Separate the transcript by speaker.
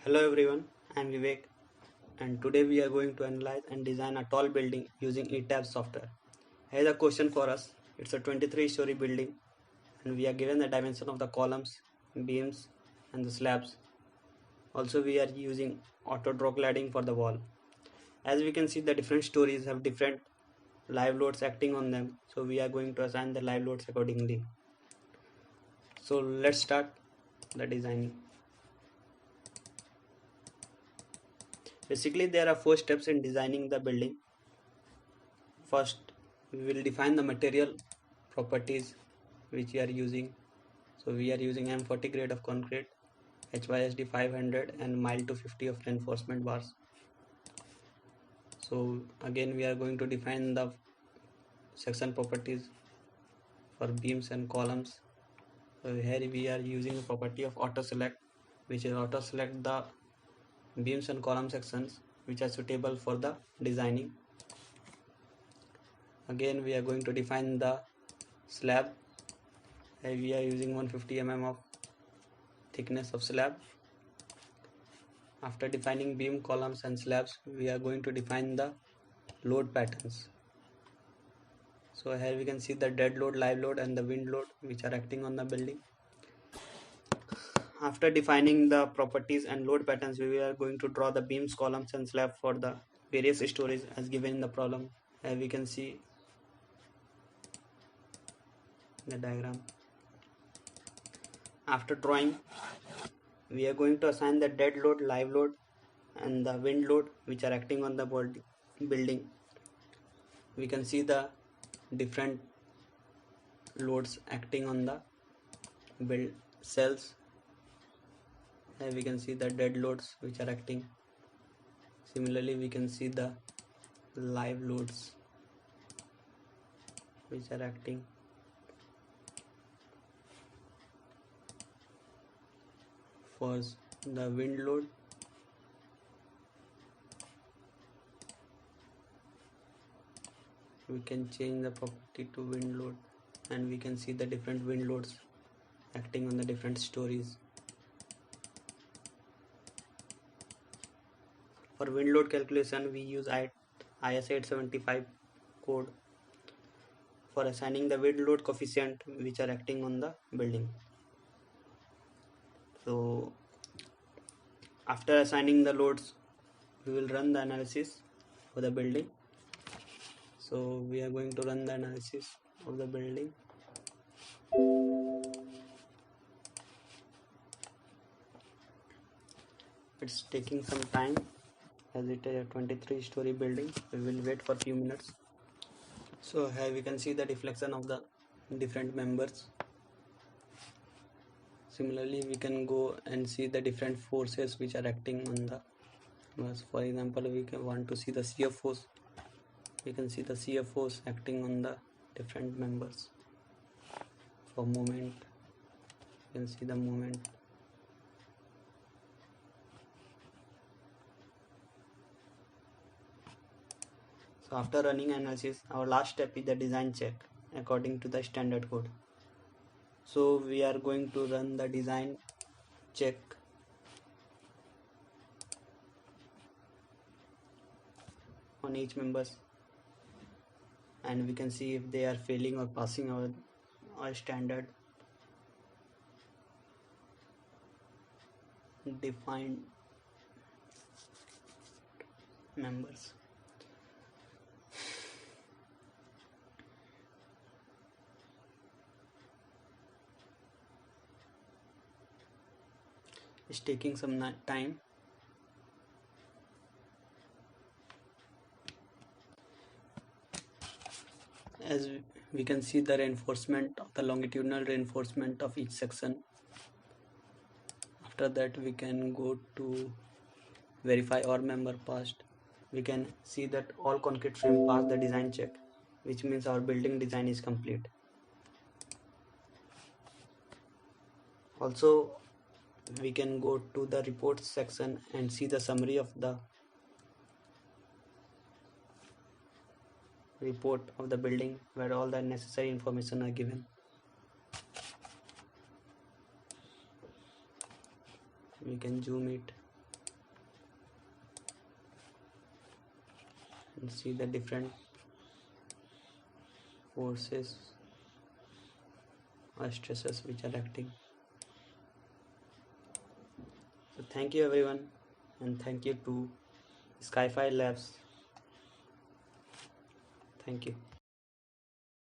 Speaker 1: Hello everyone, I am Vivek and today we are going to analyze and design a tall building using ETABS software. Here's a question for us. It's a 23-story building and we are given the dimension of the columns, beams and the slabs. Also we are using auto draw cladding for the wall. As we can see, the different stories have different live loads acting on them, so we are going to assign the live loads accordingly. So let's start the designing. Basically, there are 4 steps in designing the building. First, we will define the material properties which we are using. So we are using M40 grade of concrete, HYSD 500 and mild to 50 of reinforcement bars. So again we are going to define the section properties for beams and columns. So here we are using the property of auto select, which is auto select the beams and column sections which are suitable for the designing. Again we are going to define the slab. Here we are using 150 mm of thickness of slab. After defining beam, columns and slabs, we are going to define the load patterns. So here we can see the dead load, live load and the wind load which are acting on the building. After defining the properties and load patterns, we are going to draw the beams, columns and slab for the various stories as given in the problem. Here we can see the diagram. After drawing, we are going to assign the dead load, live load and the wind load which are acting on the building. We can see the different loads acting on the build cells. Here we can see the dead loads which are acting. Similarly, we can see the live loads which are acting. First, the wind load. We can change the property to wind load and we can see the different wind loads acting on the different stories. For wind load calculation, we use IS 875 code for assigning the wind load coefficient which are acting on the building. So after assigning the loads, we will run the analysis for the building. So we are going to run the analysis of the building. It's taking some time as it is a 23-story building. We will wait for a few minutes. So here we can see the deflection of the different members. Similarly, we can go and see the different forces which are acting on the members. For example, we can want to see the shear force. We can see the shear force acting on the different members. For moment, you can see the moment. So after running analysis, our last step is the design check according to the standard code. So we are going to run the design check on each members and we can see if they are failing or passing our standard defined members. It's taking some time. As we can see the reinforcement of the longitudinal reinforcement of each section. After that we can go to verify all member passed. We can see that all concrete frame passed the design check, which means our building design is complete. Also we can go to the reports section and see the summary of the report of the building where all the necessary information are given. We can zoom it and see the different forces or stresses which are acting. So thank you everyone, and thank you to Skyfi Labs. Thank you.